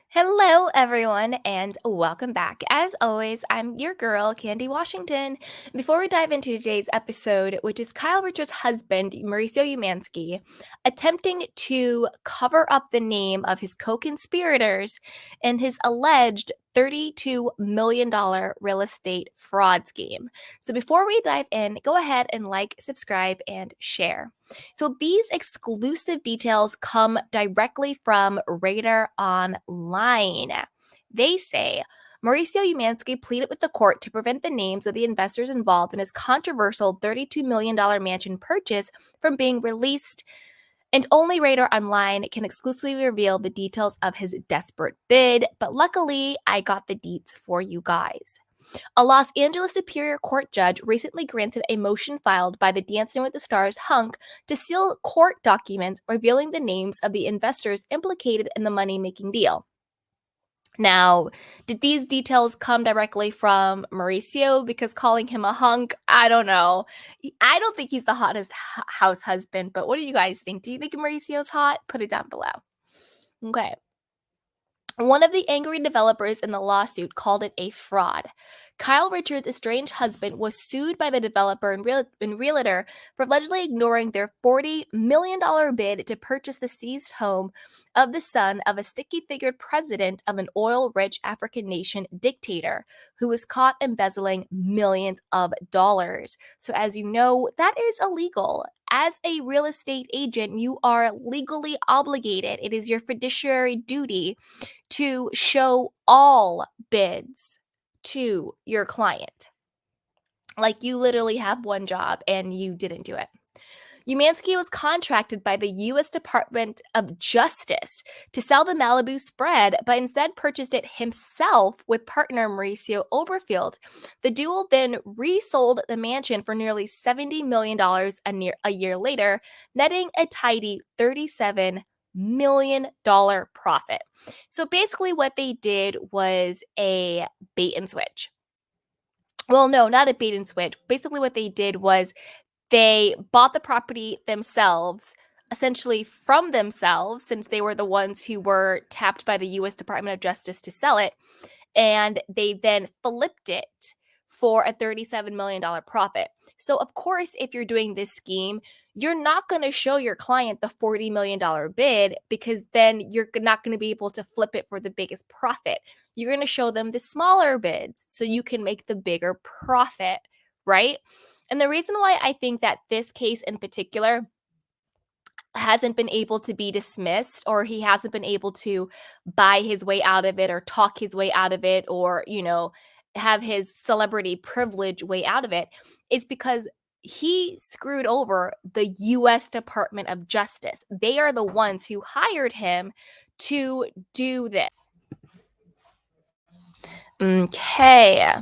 Hello, everyone, and welcome back. As always, I'm your girl, Candy Washington. Before we dive into today's episode, which is Kyle Richards' husband, Mauricio Umansky, attempting to cover up the name of his co conspirators in his alleged $32 million real estate fraud scheme. So before we dive in, go ahead and like, subscribe, and share. So these exclusive details come directly from Radar Online. They say Mauricio Umansky pleaded with the court to prevent the names of the investors involved in his controversial $32 million mansion purchase from being released, and only Radar Online can exclusively reveal the details of his desperate bid. But luckily, I got the deets for you guys. A Los Angeles Superior Court judge recently granted a motion filed by the Dancing with the Stars hunk to seal court documents revealing the names of the investors implicated in the money-making deal. Now, did these details come directly from Mauricio? Because calling him a hunk, I don't know. I don't think he's the hottest house husband, but what do you guys think? Do you think Mauricio's hot? Put it down below. Okay. One of the angry developers in the lawsuit called it a fraud. Kyle Richards' estranged husband was sued by the developer and realtor for allegedly ignoring their $40 million bid to purchase the seized home of the son of a sticky-figured president of an oil-rich African nation dictator who was caught embezzling millions of dollars. So as you know, that is illegal. As a real estate agent, you are legally obligated. It is your fiduciary duty to show all bids to your client. Like you literally have one job and you didn't do it. Umansky was contracted by the U.S. Department of Justice to sell the Malibu spread, but instead purchased it himself with partner Mauricio Oberfield. The duo then resold the mansion for nearly $70 million a year later, netting a tidy $37 million profit. So basically, what they did was a bait and switch. Well, no, not a bait and switch. Basically, what they did was they bought the property themselves, essentially from themselves, since they were the ones who were tapped by the U.S. Department of Justice to sell it. And they then flipped it for a $37 million profit. So, of course, if you're doing this scheme, you're not going to show your client the $40 million bid because then you're not going to be able to flip it for the biggest profit. You're going to show them the smaller bids so you can make the bigger profit, right? And the reason why I think that this case in particular hasn't been able to be dismissed, or he hasn't been able to buy his way out of it or talk his way out of it, or, have his celebrity privilege way out of it, is because he screwed over the US Department of Justice. They are the ones who hired him to do this. Okay.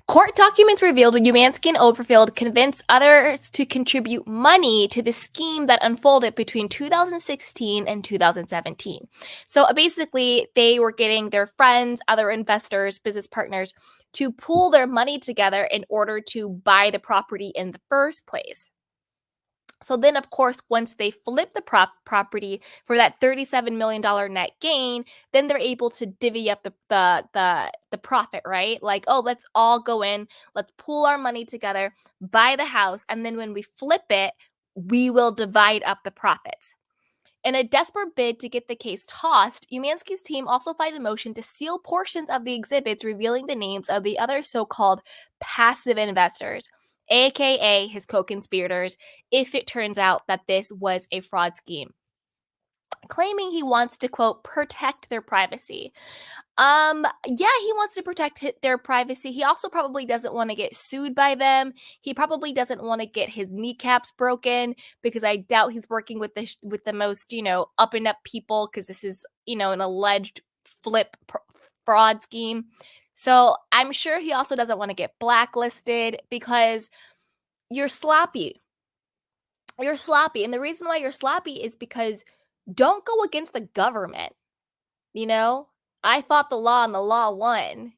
Court documents revealed Umansky and Oberfield convinced others to contribute money to the scheme that unfolded between 2016 and 2017. So basically, they were getting their friends, other investors, business partners to pool their money together in order to buy the property in the first place. So then, of course, once they flip the property for that $37 million net gain, then they're able to divvy up the profit, right? Like, oh, let's all go in, let's pool our money together, buy the house, and then when we flip it, we will divide up the profits. In a desperate bid to get the case tossed, Umansky's team also filed a motion to seal portions of the exhibits revealing the names of the other so-called passive investors, aka his co-conspirators, if it turns out that this was a fraud scheme, claiming he wants to, quote, protect their privacy. Yeah, he wants to protect their privacy. He also probably doesn't want to get sued by them. He probably doesn't want to get his kneecaps broken, because I doubt he's working with the most, up and up people, because this is, an alleged fraud scheme. So I'm sure he also doesn't want to get blacklisted, because you're sloppy. You're sloppy. And the reason why you're sloppy is because don't go against the government. I fought the law and the law won.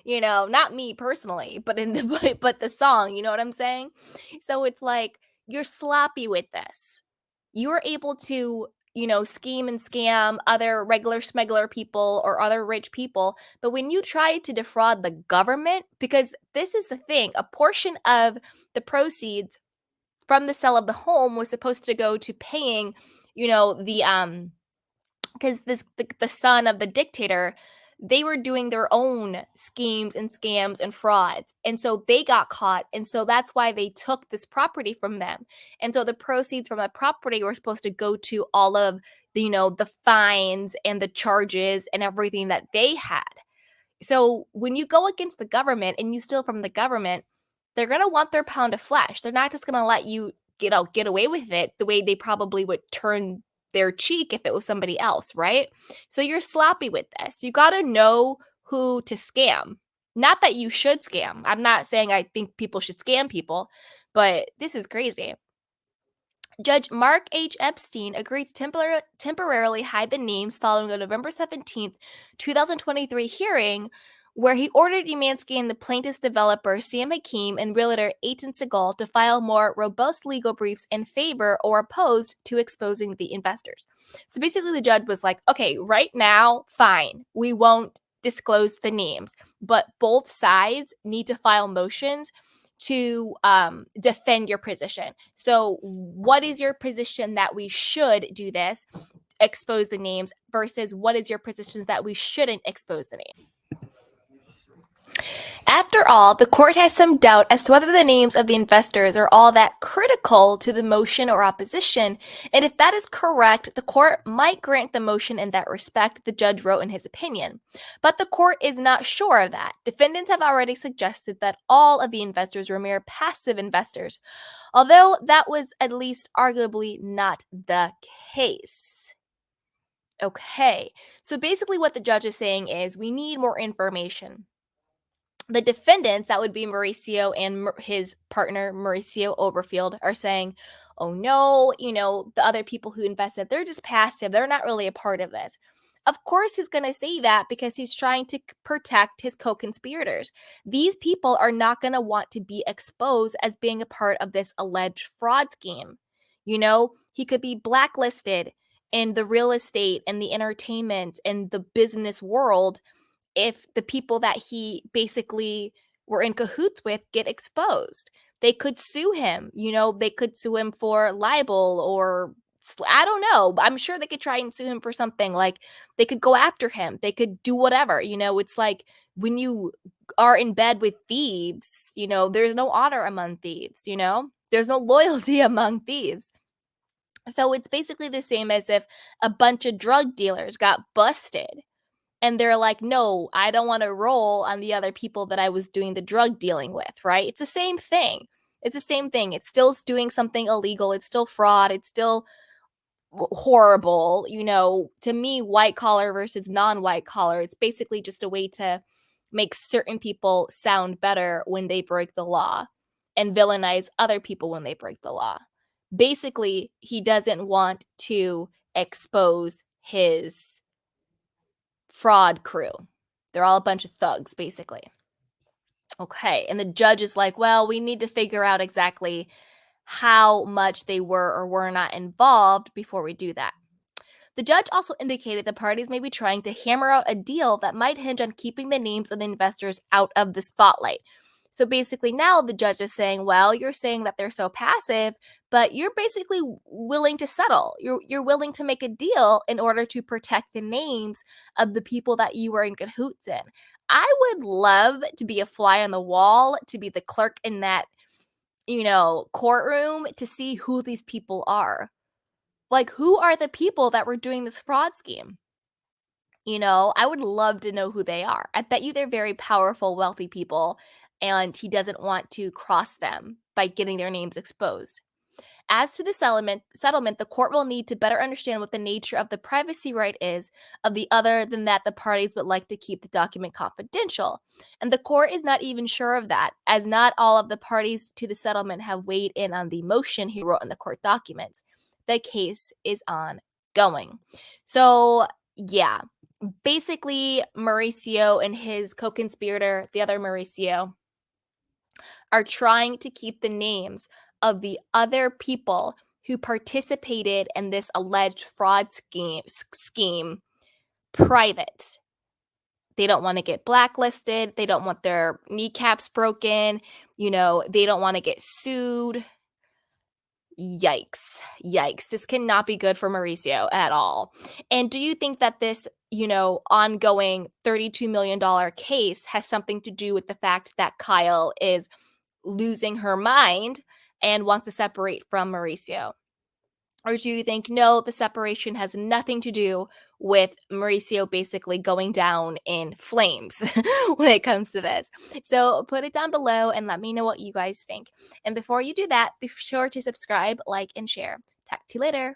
Not me personally, but but the song, you know what I'm saying? So it's like you're sloppy with this. You are able to scheme and scam other regular smuggler people or other rich people. But when you try to defraud the government, because this is the thing, a portion of the proceeds from the sale of the home was supposed to go to paying, the because the son of the dictator, they were doing their own schemes and scams and frauds, and so they got caught, and so that's why they took this property from them. And so the proceeds from the property were supposed to go to all of the fines and the charges and everything that they had. So when you go against the government and you steal from the government, they're going to want their pound of flesh. They're not just going to let you get away with it the way they probably would turn their cheek if it was somebody else, right? So you're sloppy with this. You got to know who to scam. Not that you should scam. I'm not saying I think people should scam people, but this is crazy. Judge Mark H. Epstein agreed to temporarily hide the names following a November 17th, 2023 hearing where he ordered Umansky and the plaintiff's developer Sam Hakim and realtor Eitan Segal to file more robust legal briefs in favor or opposed to exposing the investors. So basically the judge was like, okay, right now, fine, we won't disclose the names, but both sides need to file motions to defend your position. So what is your position that we should do this, expose the names, versus what is your position that we shouldn't expose the names? After all, the court has some doubt as to whether the names of the investors are all that critical to the motion or opposition, and if that is correct, the court might grant the motion in that respect, the judge wrote in his opinion. But the court is not sure of that. Defendants have already suggested that all of the investors were mere passive investors, although that was at least arguably not the case. Okay, so basically what the judge is saying is we need more information. The defendants, that would be Mauricio and his partner, Mauricio Oberfield, are saying, oh no, the other people who invested, they're just passive. They're not really a part of this. Of course, he's going to say that because he's trying to protect his co-conspirators. These people are not going to want to be exposed as being a part of this alleged fraud scheme. He could be blacklisted in the real estate and the entertainment and the business world if the people that he basically were in cahoots with get exposed. They could sue him, they could sue him for libel or I don't know. I'm sure they could try and sue him for something. Like they could go after him. They could do whatever. It's like when you are in bed with thieves, there's no honor among thieves, there's no loyalty among thieves. So it's basically the same as if a bunch of drug dealers got busted and they're like, no, I don't want to roll on the other people that I was doing the drug dealing with, right? It's the same thing. It's the same thing. It's still doing something illegal. It's still fraud. It's still horrible. To me, white collar versus non-white collar, it's basically just a way to make certain people sound better when they break the law and villainize other people when they break the law. Basically, he doesn't want to expose his fraud crew. They're all a bunch of thugs, basically. Okay, and the judge is like, well, we need to figure out exactly how much they were or were not involved before we do that. The judge also indicated the parties may be trying to hammer out a deal that might hinge on keeping the names of the investors out of the spotlight. So basically now the judge is saying, well, you're saying that they're so passive, but you're basically willing to settle. You're willing to make a deal in order to protect the names of the people that you were in cahoots in. I would love to be a fly on the wall, to be the clerk in that, courtroom, to see who these people are. Like, who are the people that were doing this fraud scheme? I would love to know who they are. I bet you they're very powerful, wealthy people, and he doesn't want to cross them by getting their names exposed. As to the settlement, the court will need to better understand what the nature of the privacy right is of the other than that the parties would like to keep the document confidential. And the court is not even sure of that, as not all of the parties to the settlement have weighed in on the motion he wrote in the court documents. The case is ongoing. So, yeah, basically, Mauricio and his co-conspirator, the other Mauricio, are trying to keep the names of the other people who participated in this alleged fraud scheme private. They don't want to get blacklisted. They don't want their kneecaps broken. They don't want to get sued. Yikes. Yikes. This cannot be good for Mauricio at all. And do you think that this, ongoing $32 million case has something to do with the fact that Kyle is losing her mind and wants to separate from Mauricio? Or do you think, no, the separation has nothing to do with Mauricio basically going down in flames when it comes to this? So put it down below and let me know what you guys think. And before you do that, be sure to subscribe, like, and share. Talk to you later.